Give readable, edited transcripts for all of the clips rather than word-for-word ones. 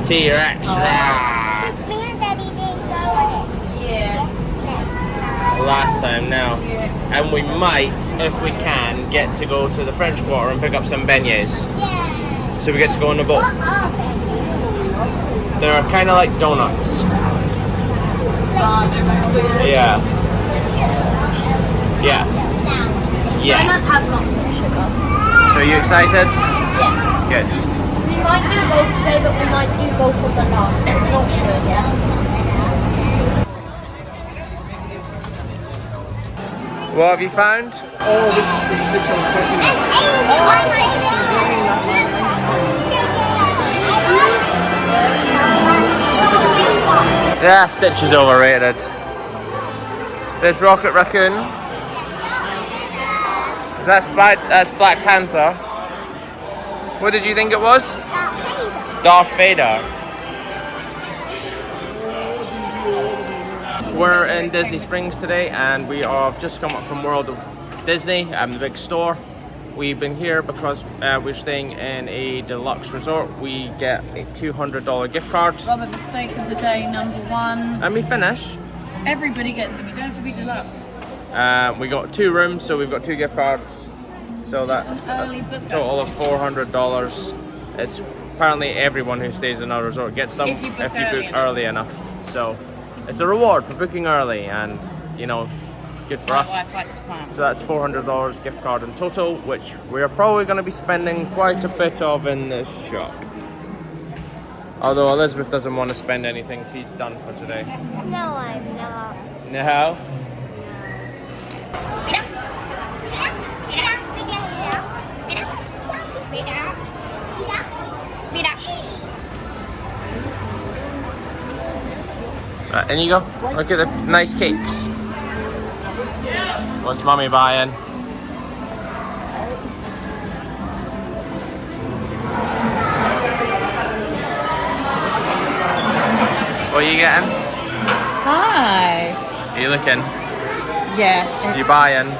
T-REX. Since me and Daddy didn't go on it. Yeah. Last time now. And we might, if we can, get to go to the French Quarter and pick up some beignets. Yeah. So we get to go on the boat. What are they? They're kind of like donuts. Yeah. Yeah. Yeah. Donuts have lots of sugar. So are you excited? Yeah. Good. We might do golf today, but we might do golf for the last. I'm not sure yet. What have you found? Oh, this is the I was talking about. Yeah, Stitch is overrated. There's Rocket Raccoon. That's Black Panther. What did you think it was? Darth Vader. We're in Disney Springs today, and we have just come up from World of Disney, the big store. We've been here because we're staying in a deluxe resort. We get a $200 gift card. Robert, mistake of the day, number one. Let me finish. Everybody gets them, you don't have to be deluxe. We got 2 rooms, so we've got 2 gift cards. So that's an a early book. total of $400. It's apparently everyone who stays in our resort gets them If you book early enough. So it's a reward for booking early, and you know, good for us. Wife likes to plan. So that's $400 gift card in total, which we're probably going to be spending quite a bit of in this shop. Although Elizabeth doesn't want to spend anything, she's done for today. No, I'm not. No? Right, in you go. Look at the nice cakes. What's Mummy buying? What are you getting? Hi. Are you looking? Yeah. You buying?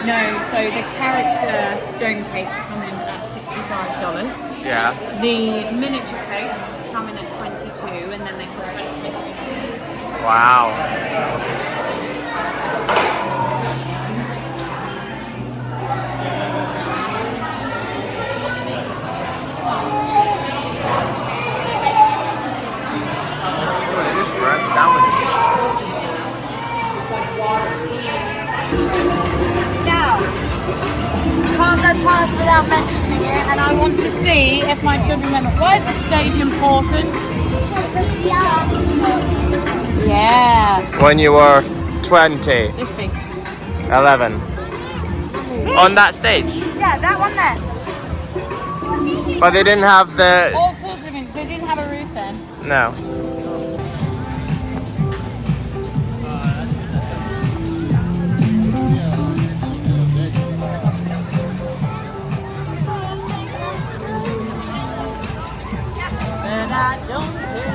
No, so the character dome cakes come in at $65. Yeah. The miniature cakes come in at $22, and then they put French pastry. Wow. Now, can't go past without mentioning it, and I want to see if my children remember. Why is the stage important? Yeah. When you were 20, This thing. 11. On that stage. Yeah, that one there. But they didn't have the... All sorts of things. They didn't have a roof then. No. And I don't care.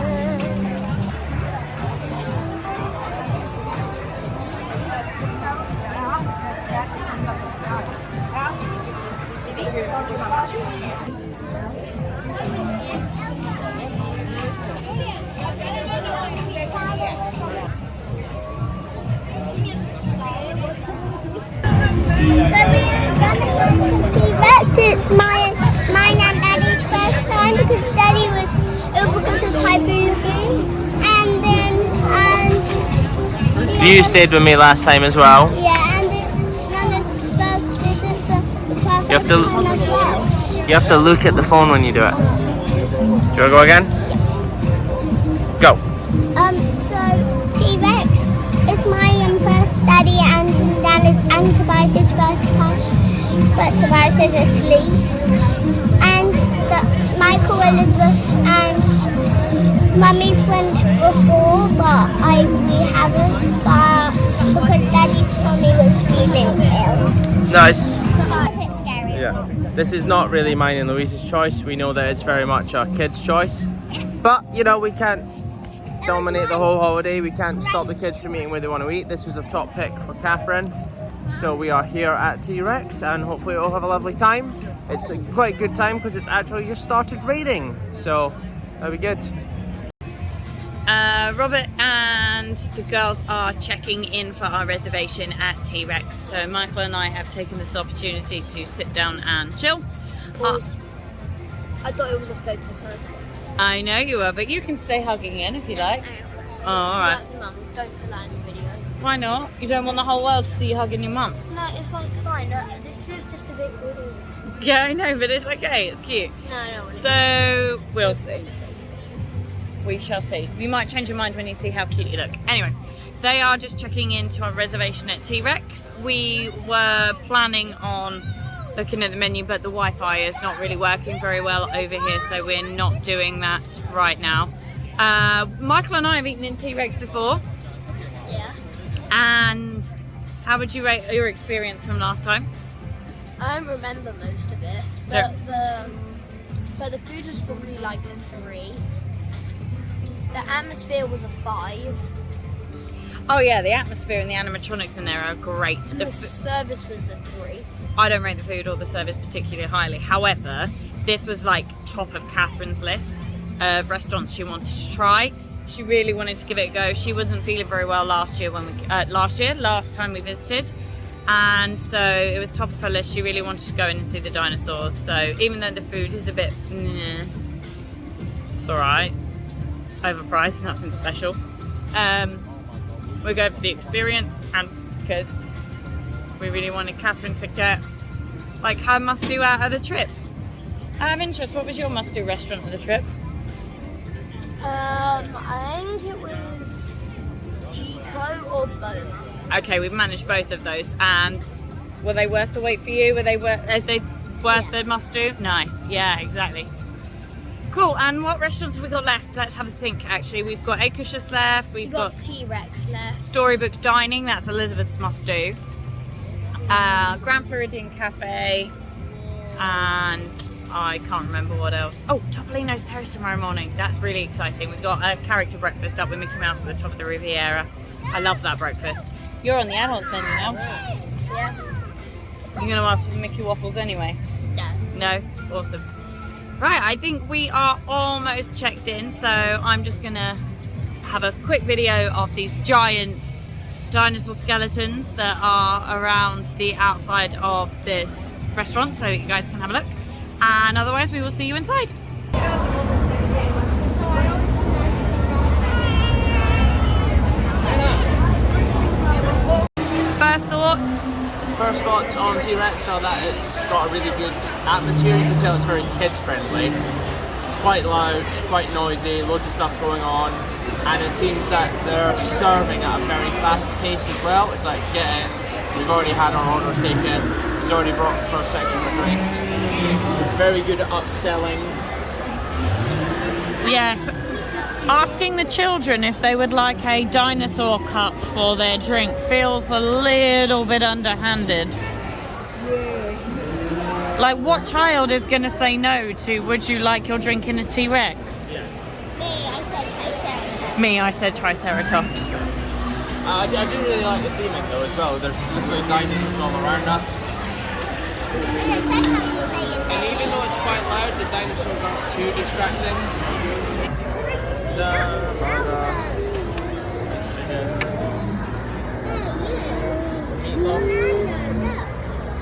T-REX, it's mine and Daddy's first time because Daddy was ill because of Typhoon Lagoon, and then You stayed with me last time as well. yeah, and it's Nana's first visit, so it's her You have first to- time as well. You have to look at the phone when you do it. Do you want to go again? Go. So T-REX is my first Daddy and Nana's and Tobias' first time, but Tobias is asleep. And Michael, Elizabeth, and Mummy went before, but we haven't, but because Daddy's tummy was feeling ill. Nice. So it's scary. Yeah. This is not really mine and Louise's choice. We know that it's very much a kid's choice. But, you know, we can't dominate the whole holiday. We can't stop the kids from eating where they want to eat. This was a top pick for Catherine. So we are here at T-REX, and hopefully we'll have a lovely time. It's a quite good time because it's actually just started raining. So That'd be good. Robert and the girls are checking in for our reservation at T-REX. So Michael and I have taken this opportunity to sit down and chill. Pause. I thought it was a photo, so I know you are, but you can stay hugging in if you like. Oh, alright. Mum, don't put that in the video. Why not? You don't want the whole world to see you hugging your mum? No, it's like fine. This is just a bit weird. Yeah, I know, but it's okay. It's cute. No, I don't want to. So, we'll see. We shall see. You might change your mind when you see how cute you look. Anyway, they are just checking into our reservation at T-REX. We were planning on looking at the menu, but the Wi-Fi is not really working very well over here, so we're not doing that right now. Michael and I have eaten in T-REX before. Yeah. And how would you rate your experience from last time? I don't remember most of it, but the food was probably like a 3. The atmosphere was a 5. Oh yeah, the atmosphere and the animatronics in there are great. The service was a 3. I don't rate the food or the service particularly highly. However, this was like top of Catherine's list of restaurants she wanted to try. She really wanted to give it a go. She wasn't feeling very well last time we visited. And so it was top of her list. She really wanted to go in and see the dinosaurs. So even though the food is a bit, it's alright. Overpriced, nothing special. We're going for the experience and because we really wanted Catherine to get like her must-do out of the trip. Out of interest, what was your must-do restaurant of the trip? I think it was Chico or Bo. Okay, we've managed both of those, and were they worth the wait for you? Were they worth the must-do? Nice, yeah, exactly. Cool, and what restaurants have we got left? Let's have a think, actually. We've got Acacious left, we've got T-REX left. Storybook Dining, that's Elizabeth's must-do. Grand Floridian Cafe, and I can't remember what else. Oh, Topolino's Terrace tomorrow morning. That's really exciting. We've got a character breakfast up with Mickey Mouse at the top of the Riviera. I love that breakfast. You're on the adults menu now. Yeah. You're going to ask for Mickey Waffles anyway? No. No? Awesome. Right, I think we are almost checked in, so I'm just going to have a quick video of these giant dinosaur skeletons that are around the outside of this restaurant so you guys can have a look. And otherwise we will see you inside. First thoughts? First thoughts on T-REX are that it's got a really good atmosphere. You can tell it's very kid friendly. It's quite loud, quite noisy, loads of stuff going on, and it seems that they're serving at a very fast pace as well. It's like get in, we've already had our orders taken, he's already brought the first section of drinks. Very good at upselling. Yes. Asking the children if they would like a dinosaur cup for their drink feels a little bit underhanded. Like, what child is going to say no to, would you like your drink in a T-REX? Yes. Me, I said Triceratops. Me, I said Triceratops. I do really like the theming though as well. There's literally dinosaurs all around us. And even though it's quite loud, the dinosaurs aren't too distracting.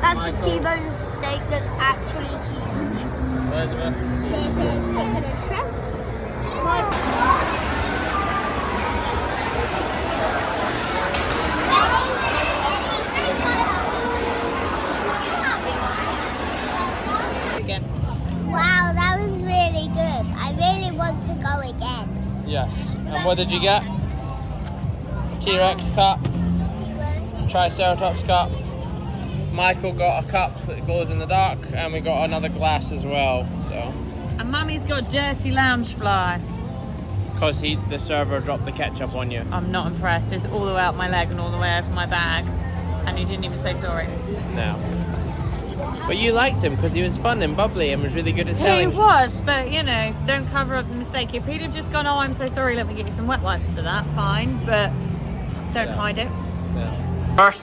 That's the T-bone steak that's actually huge. Elizabeth. This is chicken and shrimp. Again. Wow, that was really good. I really want to go again. Yes. And what did you get? T-REX cup, Triceratops cup. Michael got a cup that glows in the dark, and we got another glass as well. So. And Mummy's got dirty lounge fly. Because the server dropped the ketchup on you. I'm not impressed. It's all the way out my leg and all the way over my bag. And you didn't even say sorry. No. But you liked him because he was fun and bubbly and was really good at selling. He was, but you know, don't cover up the mistake. If he'd have just gone, oh, I'm so sorry, let me get you some wet wipes for that, fine. But don't hide it. Yeah. First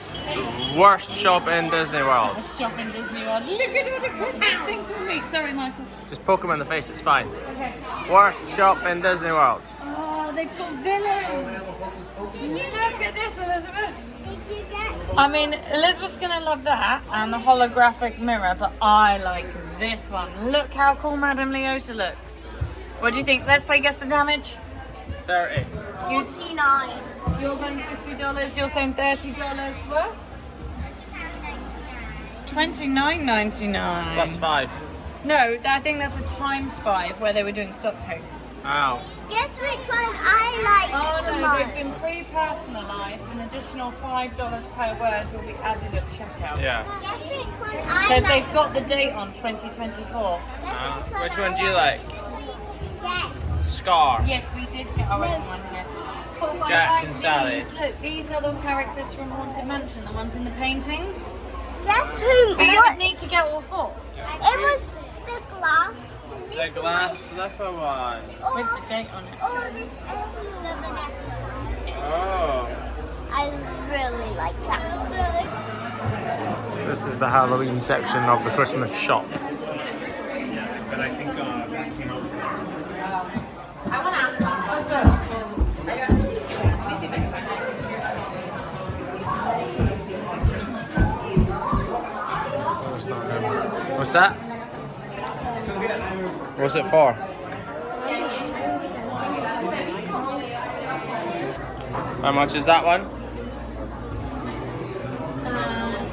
Worst shop in Disney World. Shop in Disney World. Look at all the Christmas things for me. Sorry, Michael. Just poke him in the face, it's fine. Okay. Worst shop in Disney World. Oh, they've got villains. Look at this, Elizabeth. Did you get? I mean, Elizabeth's gonna love that and the holographic mirror, but I like this one. Look how cool Madame Leota looks. What do you think? Let's play guess the damage. 30. 49. You're going $50. You're saying $30. What? $29.99. Plus 5. No, I think that's a times 5 where they were doing stock takes. Ow. Guess which one I like Oh the no, most? they've been pre-personalised. An additional $5 per word will be added at checkout. Yeah. Guess which one I Because like. they've got the date on 2024. Guess Which one do you like? Yes. Scar. Yes, we did get our own one here. Oh, I Jack like and Sally. these. Look, these are the characters from Haunted Mansion, the ones in the paintings. Guess who? But you What? would need to get all 4. It was the glass. The glass slipper one. With the date on it. Or this the Vanessa one. Oh. I really like that one. This is the Halloween section of the Christmas shop. But I think that came out today. I want to ask What's that? What's it for? How much is that one?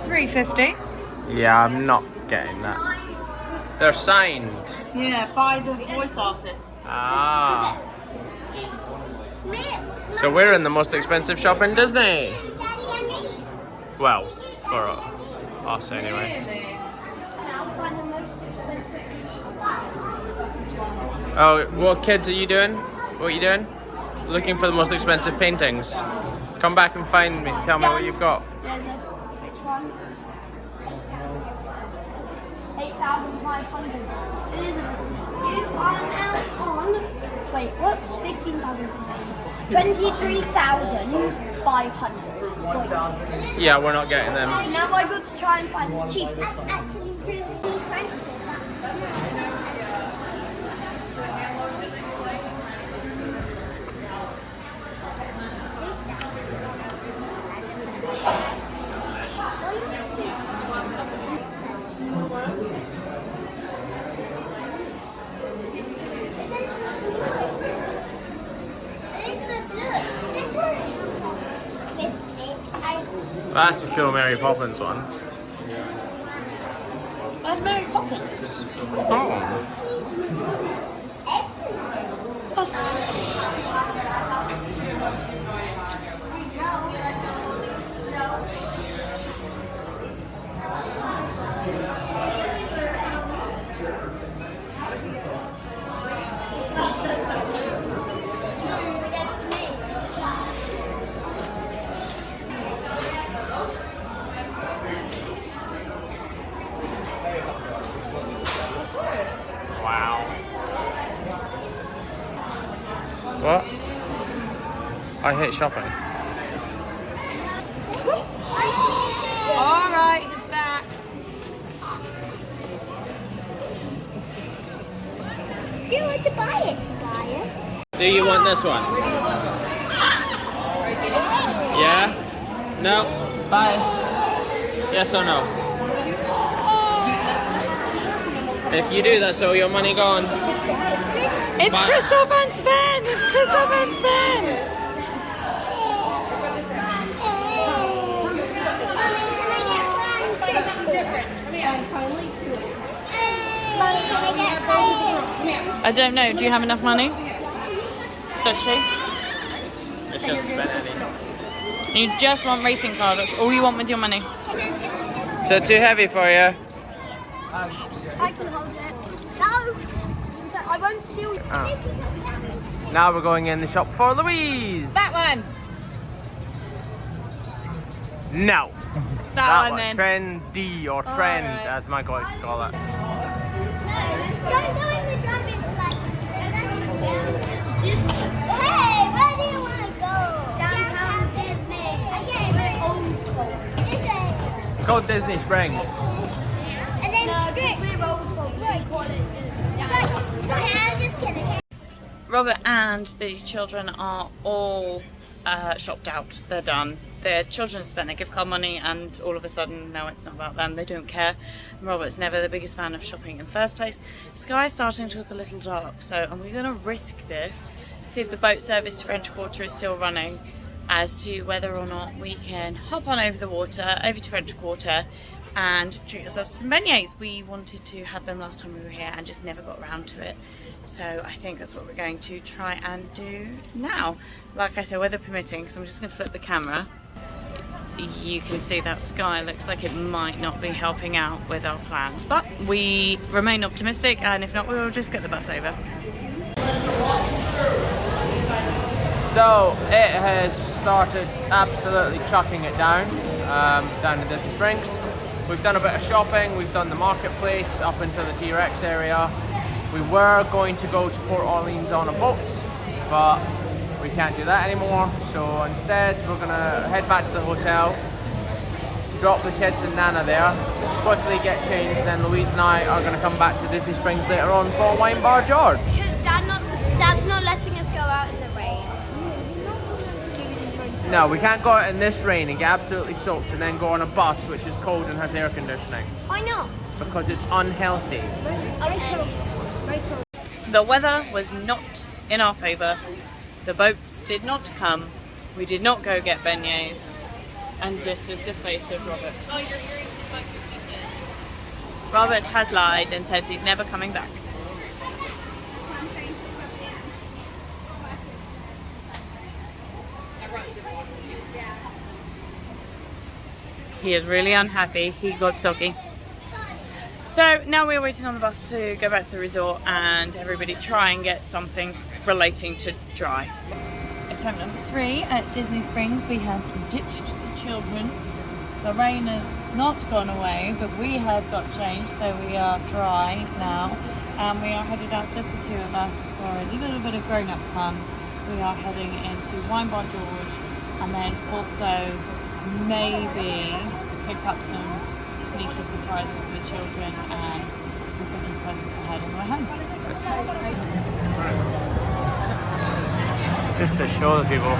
$3.50. Yeah, I'm not getting that. They're signed. Yeah, by the voice artists. Ah. So we're in the most expensive shop in Disney. Daddy and me. Well, for us anyway. Really? I'll find the most expensive. Oh, what kids are you doing? What are you doing? Looking for the most expensive paintings. Come back and find me. Tell me what you've got. There's a which one? 8,500. Elizabeth, you are now on. Wait, what's 15,000? 23,500. Yeah, we're not getting them. Now I got to try and find the cheapest. Actually, really frank. That's a cool Mary Poppins one. That's Mary Poppins. Oh. Wow. What? I hate shopping. Alright, he's back. Do you want to buy it, Tobias? Do you want this one? Yeah? No? Bye. Yes or no? If you do, that's all your money gone. It's Bye. Christoph and Sven! It's Christoph and Sven! I don't know. Do you have enough money? Does she? If you haven't spent any. You just want racing car. That's all you want with your money. Is it too heavy for you? I can hold it. No! I won't steal it. Now we're going in the shop for Louise. That one. No. That one then. Trendy or trend, Alright. as Michael likes to call it. Don't go in the drum, it's like Disney. Hey, where do you want to go? Downtown Disney. Okay, we're old. Is it? It's called Disney Springs. And then I'm just kidding. Robert and the children are all shopped out. They're done. The children spent their gift card money and all of a sudden now it's not about them. They don't care. Robert's never the biggest fan of shopping in the first place. Sky's starting to look a little dark, so are we going to risk this? See if the boat service to French Quarter is still running, as to whether or not we can hop on over the water, over to French Quarter and treat ourselves to some beignets. We wanted to have them last time we were here and just never got around to it. So I think that's what we're going to try and do now. Like I said, weather permitting, so I'm just going to flip the camera. You can see that sky looks like it might not be helping out with our plans, but we remain optimistic, and if not, we'll just get the bus over. So it has started absolutely chucking it down, down in Disney Springs. We've done a bit of shopping, we've done the marketplace up into the T-REX area. We were going to go to Port Orleans on a boat, but we can't do that anymore. So instead we're gonna head back to the hotel, drop the kids and Nana there, quickly get changed, then Louise and I are gonna come back to Disney Springs later on for Wine Bar George. Because Dad's not letting us go out in the rain. No, we can't go out in this rain and get absolutely soaked and then go on a bus which is cold and has air conditioning. Why not? Because it's unhealthy. Okay. The weather was not in our favour. The boats did not come. We did not go get beignets. And this is the face of Robert. Robert has lied and says he's never coming back. He is really unhappy. He got soggy. So now we're waiting on the bus to go back to the resort and everybody try and get something relating to dry. Attempt number 3 at Disney Springs. We have ditched the children. The rain has not gone away, but we have got changed, so we are dry now. And we are headed out, just the two of us, for a little bit of grown-up fun. We are heading into Wine Bar George and then also maybe pick up some sneaky surprises for the children and some Christmas presents to hide on the way home. Just to show the people.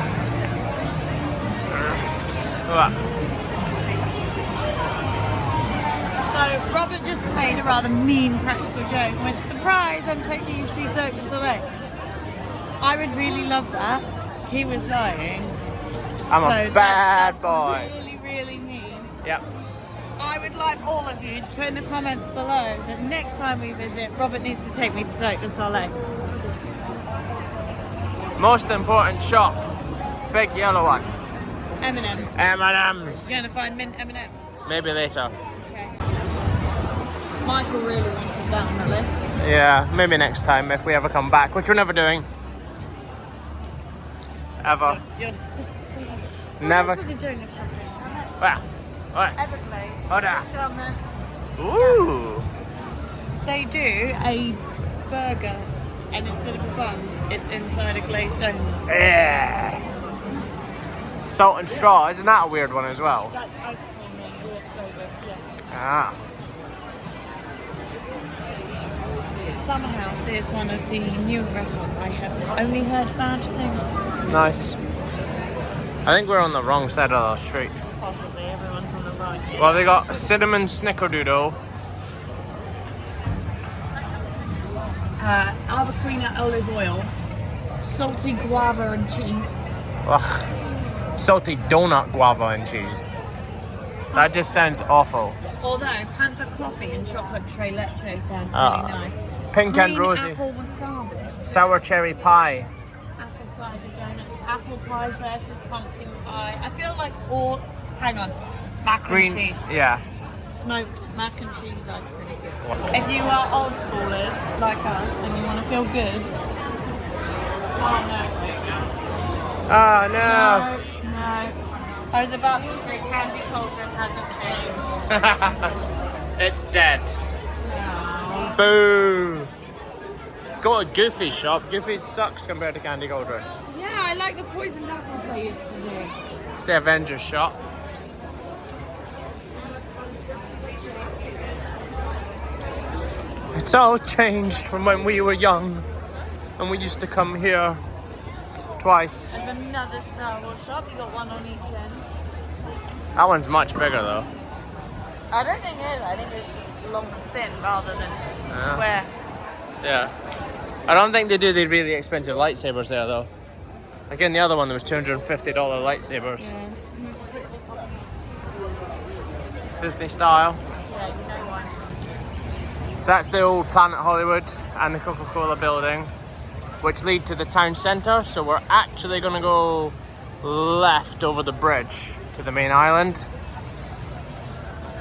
So Robert just played a rather mean practical joke and went, surprise, I'm taking you to see Cirque du Soleil. I would really love that. He was lying. I'm a bad boy. Really, really mean. Yep. I would like all of you to put in the comments below that next time we visit, Robert needs to take me to Cirque du Soleil. Most important shop. Big yellow one. M&M's. M&M's. You're going to find mint M&M's? Maybe later. Okay. Michael really wanted that on the list. Yeah, maybe next time if we ever come back, which we're never doing. Ever. You're so... Never. That's what they're doing at Shoppers, damn it. Wow. Alright. Everglades. Hold on. Just down there. Ooh. They do a burger, and instead of a bun, it's inside a glazed donut. Yeah. Salt and straw, isn't that a weird one as well? That's ice cream and weird flavours, yes. Ah. Summer House is one of the newer restaurants. I have only heard bad things. Nice. I think we're on the wrong side of the street. Possibly, everyone's on the right. Well, they got a cinnamon snickerdoodle. Albaquina olive oil, salty guava and cheese. Ugh. Salty donut guava and cheese. That just sounds awful. Although panther coffee and chocolate tres leche sounds Ah. really nice. Pink Green and rosy. apple wasabi. Sour cherry pie. Apple cider donuts. Apple pie versus pumpkin pie. I feel like all. Hang on. Mac Green. and cheese. Yeah. Smoked mac and cheese ice cream. If you are old schoolers like us and you want to feel good. Oh Oh no. no. No. I was about to say Candy Cauldron hasn't changed. It's dead. No. Boo. Go to Goofy's shop. Goofy sucks compared to Candy Cauldron. Yeah, I like the poisoned apples they used to do. It's the Avengers shop. It's all changed from when we were young and we used to come here twice. There's another Star Wars shop. You got one on each end. That one's much bigger though. I don't think it is. I think it's just long and thin rather than square. Yeah. I don't think they do the really expensive lightsabers there though. Like in the other one there was $250 lightsabers. Yeah. Disney style. Yeah, you know why. So that's the old Planet Hollywood and the Coca-Cola building, which lead to the town centre. So we're actually going to go left over the bridge to the main island.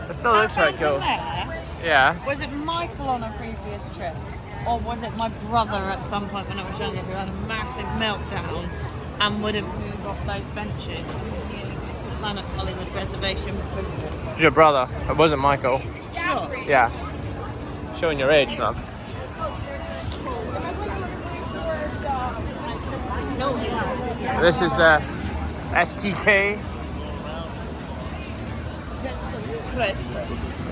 It still looks very cool. There, Yeah. was it Michael on a previous trip? Or was it my brother at some point when I was younger who had a massive meltdown and would have moved off those benches? The Planet Hollywood reservation because of it. It was your brother. It wasn't Michael. Sure. Yeah. Showing your age, love. This is the STK.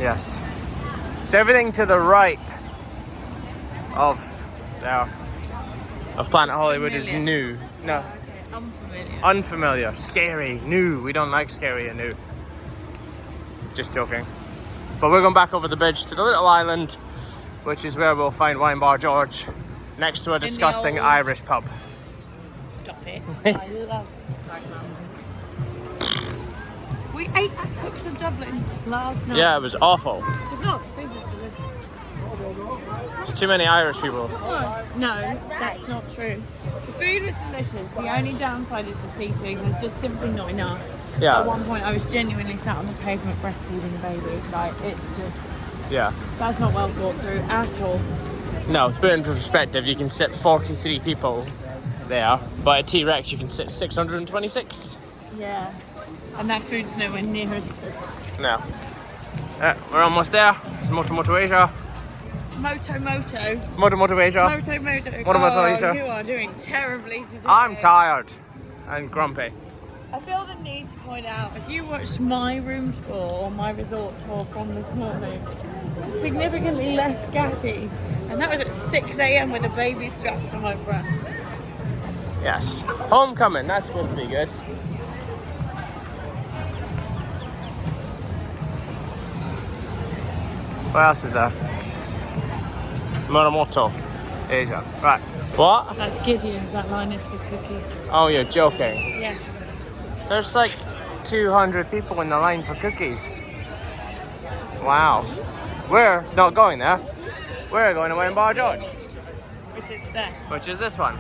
Yes. So everything to the right of Planet Hollywood is new. No. Unfamiliar. Unfamiliar. Scary. New. We don't like scary and new. Just joking. But we're going back over the bridge to the little island, which is where we'll find Wine Bar George, next to a disgusting Irish pub. Stop it. I love that. We ate at Cooks of Dublin last night. Yeah, it was awful. It's not. The food was delicious. There's too many Irish people. No, that's not true. The food was delicious. The only downside is the seating. There's just simply not enough. Yeah. At one point, I was genuinely sat on the pavement breastfeeding a baby. Like, it's just... Yeah. That's not well thought through at all. No, to put it into perspective, you can sit 43 people there, but at T-REX you can sit 626. Yeah. And that food's nowhere near as good. No. We're almost there. It's Moto Asia. Moto. Moto Asia. Moto. Moto Asia. You are doing terribly today. I'm tired and grumpy. I feel the need to point out, if you watched my room tour or my resort tour from this morning, it's significantly less scatty. And that was at 6 a.m. with a baby strapped to my breast. Yes. Homecoming, that's supposed to be good. What else is there? Moto Asia. Right. What? That's Gideon's, that line is for cookies. Oh, you're joking. Yeah. There's like 200 people in the line for cookies. Wow. We're not going there. We're going to Wine Bar George. Which is there. Which is this one.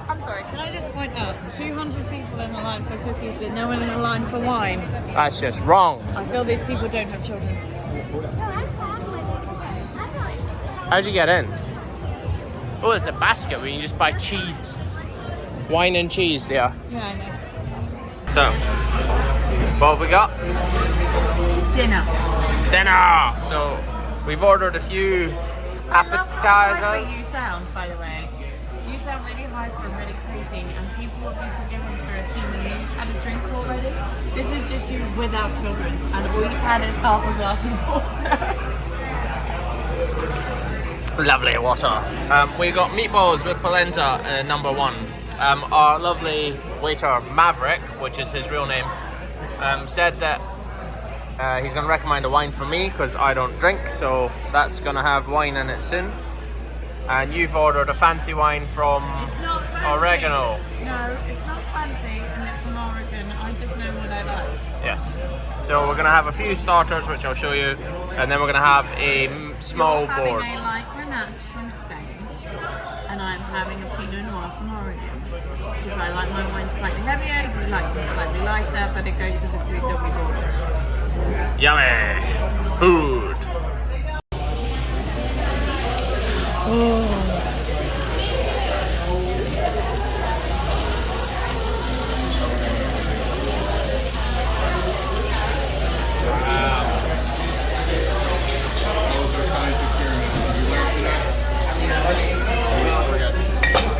I'm sorry, can I just point out, 200 people in the line for cookies, but no one in the line for wine? That's just wrong. I feel these people don't have children. How'd you get in? Oh, there's a basket where you can just buy cheese. Wine and cheese there. Yeah, I know. So, what have we got? Dinner. Dinner! So, we've ordered a few How hyper appetizers. you sound, by the way. You sound really hyper and really crazy, and people will be forgiven for assuming you've had a drink already. This is just you without children, and all you've had is half a glass of water. Lovely water. We got meatballs with polenta, number one. Our lovely waiter Maverick, which is his real name, said that he's going to recommend a wine for me because I don't drink, so that's going to have wine in it soon. And you've ordered a fancy wine from It's not fancy. Oregano. No, it's not fancy, and it's from Oregon. I just know what I like. Yes. So we're going to have a few starters, which I'll show you, and then we're going to have a small You're board. having a light Grenache from Spain, and I'm having a Pinot Noir from Oregon. Because I like my wine slightly heavier, you like them slightly lighter, but it goes with the food that we've ordered. Yummy food.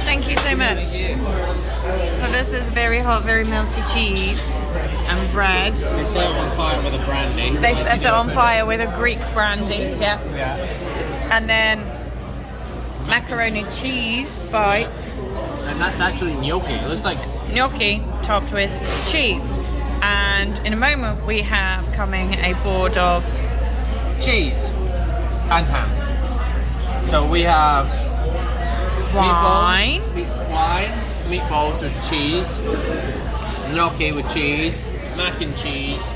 Thank you so much. So this is very hot, very melty cheese and bread. They set it on fire with a brandy. They set it on fire with a Greek brandy, yeah. Yeah. And then macaroni cheese bites. And that's actually gnocchi. It looks like Gnocchi topped with cheese. And in a moment we have coming a board of cheese and ham. So we have wine, meatballs with cheese, gnocchi with cheese, mac and cheese,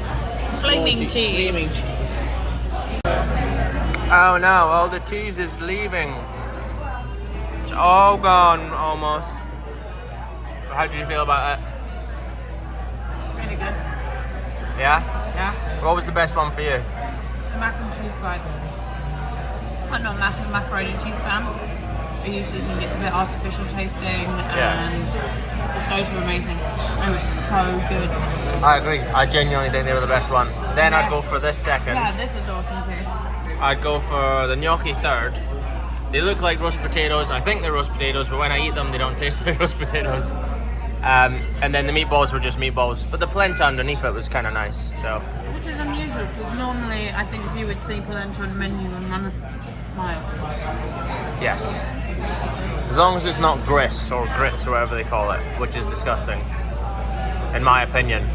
flaming cheese. Flaming cheese. Oh no, all the cheese is leaving. It's all gone almost. How do you feel about it? Really good. Yeah? Yeah. What was the best one for you? The mac and cheese bites. I'm not a massive macaroni and cheese fan. I usually think it's a bit artificial tasting, and those were amazing. They were so good. I agree. I genuinely think they were the best one. Then I'd go for this second. Yeah, this is awesome too. I'd go for the gnocchi third. They look like roast potatoes. I think they're roast potatoes, but when I eat them, they don't taste like roast potatoes. And then the meatballs were just meatballs, but the polenta underneath it was kind of nice. So, Which is unusual because normally I think you would see polenta on the menu and run a mile. yes, as long as it's not grits or grits or whatever they call it, which is disgusting, in my opinion.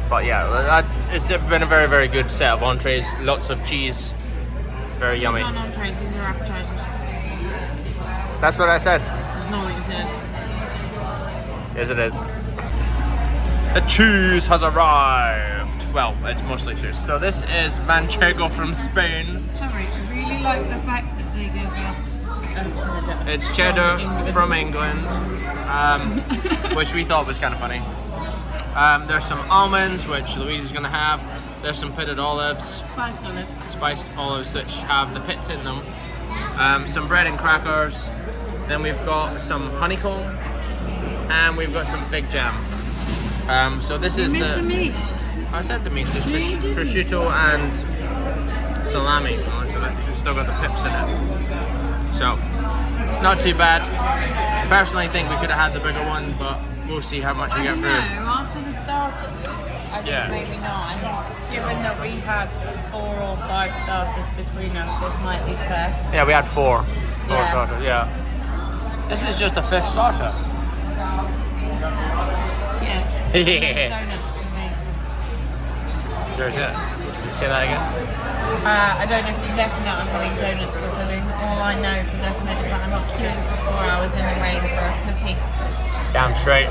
But yeah, it's been a very, very good set of entrees. Lots of cheese, very yummy. These aren't entrees, these are appetizers. That's what I said. That's not what you said. Yes, it is. The cheese has arrived. Well, it's mostly cheese. So this is manchego from Spain. Sorry, I really like the fact that they gave us cheddar. It's cheddar from England, which we thought was kind of funny. There's some almonds, which Louise is going to have. There's some pitted olives. Spiced olives which have the pits in them. Some bread and crackers. Then we've got some honeycomb. And we've got some fig jam. So this is the meat. I said the meat. There's prosciutto and salami. It's still got the pips in it. So, not too bad. Personally, I think we could have had the bigger one, but we'll see how much we get through. After the starters, I think maybe not. I think given that we had 4 or 5 starters between us, this might be fair. Yeah, we had 4 Yeah. starters. Yeah. This is just a 5th starter. Yes. Yeah. Donuts for me. There's it. Say that again. I don't know for definite I'm having donuts for pudding. All I know for definite is that I'm not queuing for 4 hours in the rain for a cookie. Damn straight.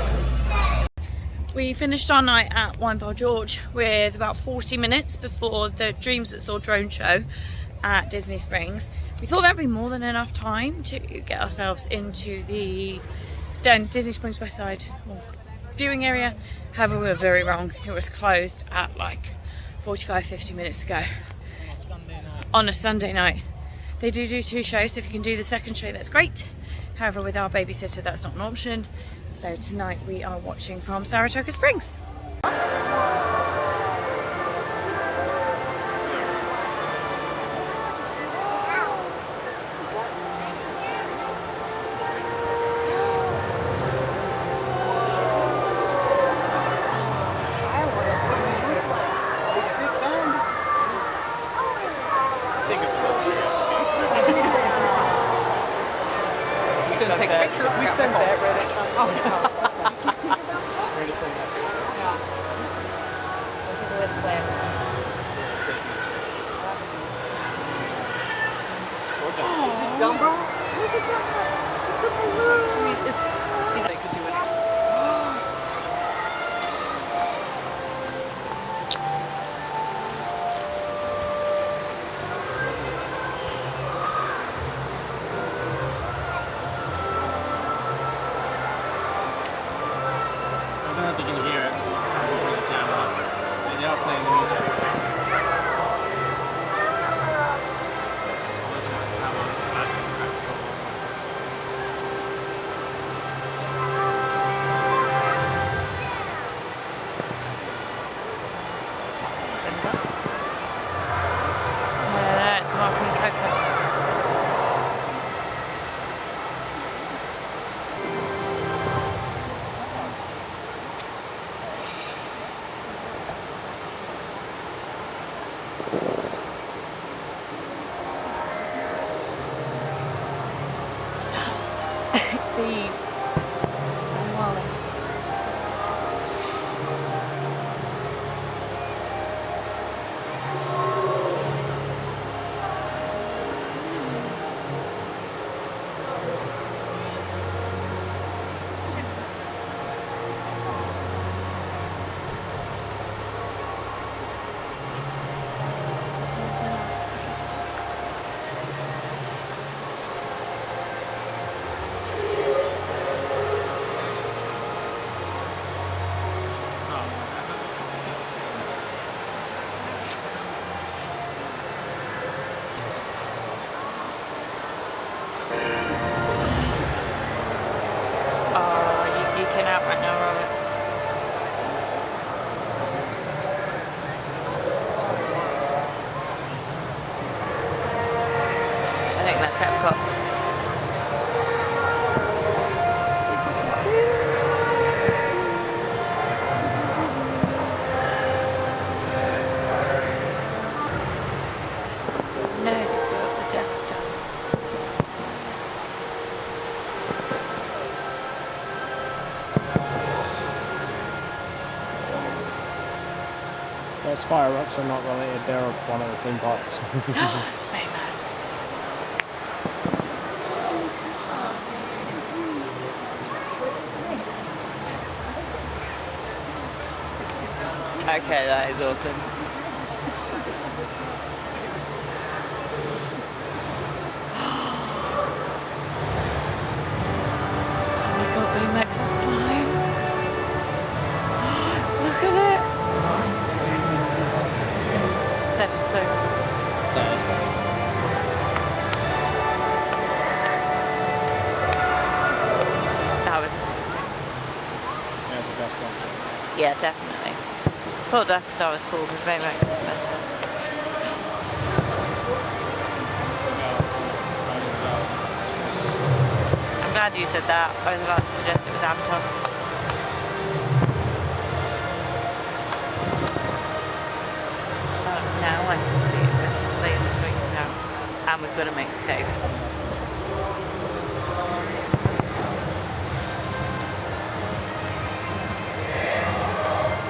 We finished our night at Wine Bar George with about 40 minutes before the Dreams That Saw drone show at Disney Springs. We thought that'd be more than enough time to get ourselves into the Disney Springs West Side viewing area. However, we were very wrong. It was closed at like 45-50 minutes to go. On a Sunday night. They do 2 shows, so if you can do the second show, that's great. However, with our babysitter, that's not an option. So tonight we are watching from Saratoga Springs. Take a picture. We send that Reddit. Oh, no. Ready to send that. Dumbo? Look at that! It's a balloon! I mean, they could do it. I don't know if you can hear it. I'm just going to jam up. They are playing the music. So let's have a back track. think that's Epcot. No, they blew up the Death Star. Those fireworks are not related, they're one of the theme parks. Okay, that is awesome. Oh my god, Baymax is flying. Look at it. That is so cool. That is very That was amazing. That's the best one so far. Yeah, definitely. Thought Death Star was cool, but Baymax is better. I'm glad you said that. I was about to suggest it was Avatar. Now I can see it with this laser swinging now. And we've got a mixtape.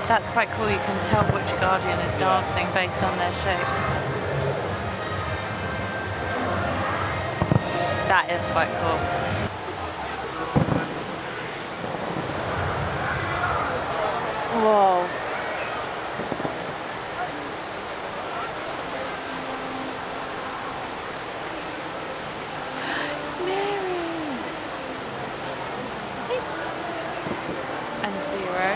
That's quite cool, you can tell which Guardian is dancing based on their shape. That is quite cool. Whoa. It's Mary. And Zero.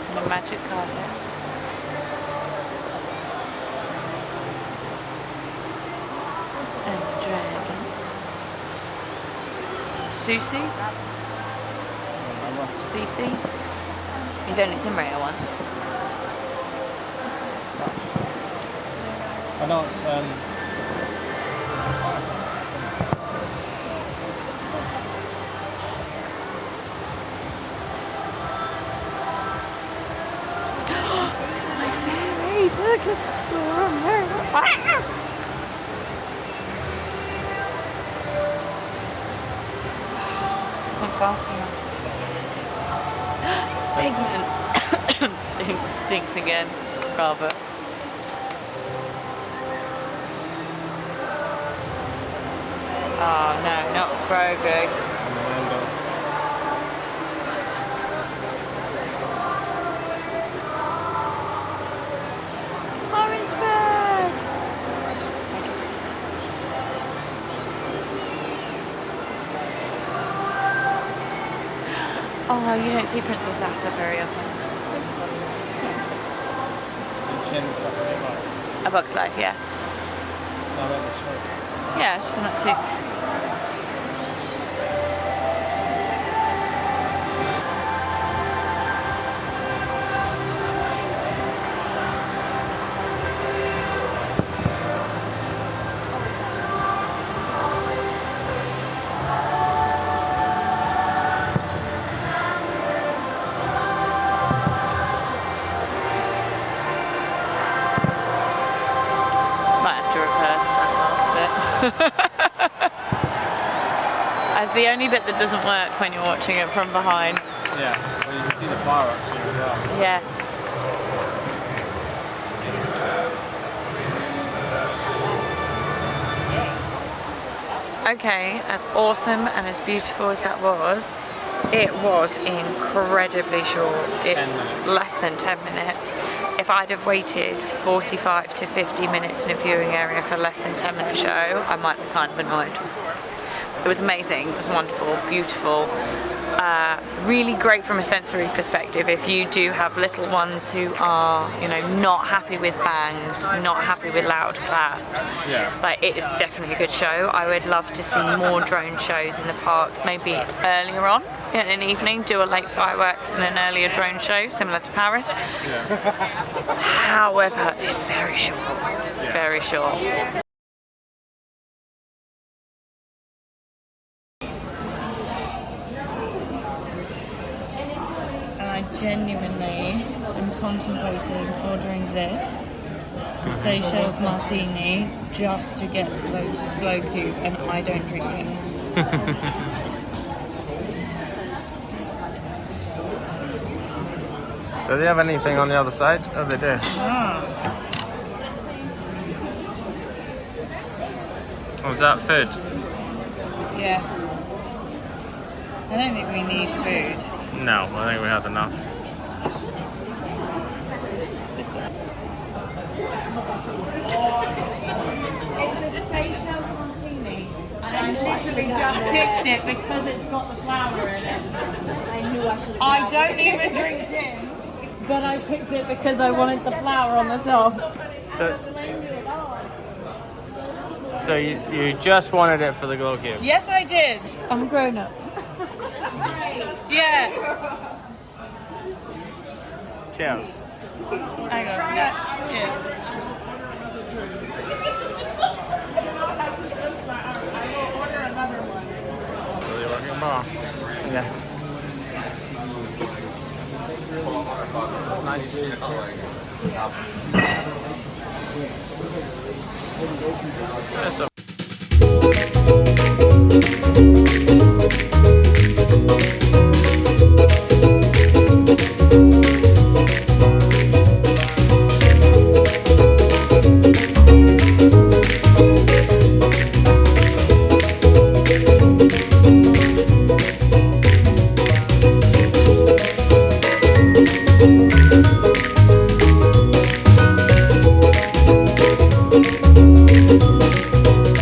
The magic carpet. And the dragon. Susie? Cece? You've only seen Raya once. I know it's Look, it's not fast enough. Figment stinks again. Rather. Oh no, not Grogu. Oh, you don't see Princess After very often. A Bug's Life, yeah. Yeah, she's not too. As the only bit that doesn't work when you're watching it from behind. Yeah, well you can see the fireworks here as well. Yeah. Okay, as awesome and as beautiful as that was, it was incredibly short. Less than 10 minutes. If I'd have waited 45 to 50 minutes in a viewing area for less than 10-minute show, I might be kind of annoyed. It was amazing, it was wonderful, beautiful, Really great from a sensory perspective if you do have little ones who are, you know, not happy with bangs, not happy with loud claps. Yeah. But it is definitely a good show. I would love to see more drone shows in the parks, maybe earlier on in an evening, do a late fireworks and an earlier drone show, similar to Paris. However, it's very short. It's very short. I genuinely am contemplating ordering this, the Seychelles Martini, just to get Lotus Glow Cube, and I don't drink gin. Do they have anything on the other side? Oh, they do. Oh, is that food? Yes. I don't think we need food. No, I think we had enough. This one. It's a Seychelles Martini. And I literally just picked it because it's got the flour in it. I don't even drink gin, but I picked it because I wanted the flour on the top. So you just wanted it for the glow cube? Yes, I did. I'm grown up. Yeah. Cheers. Hang on. Yeah. Cheers. Really working more. Yeah. That's nice.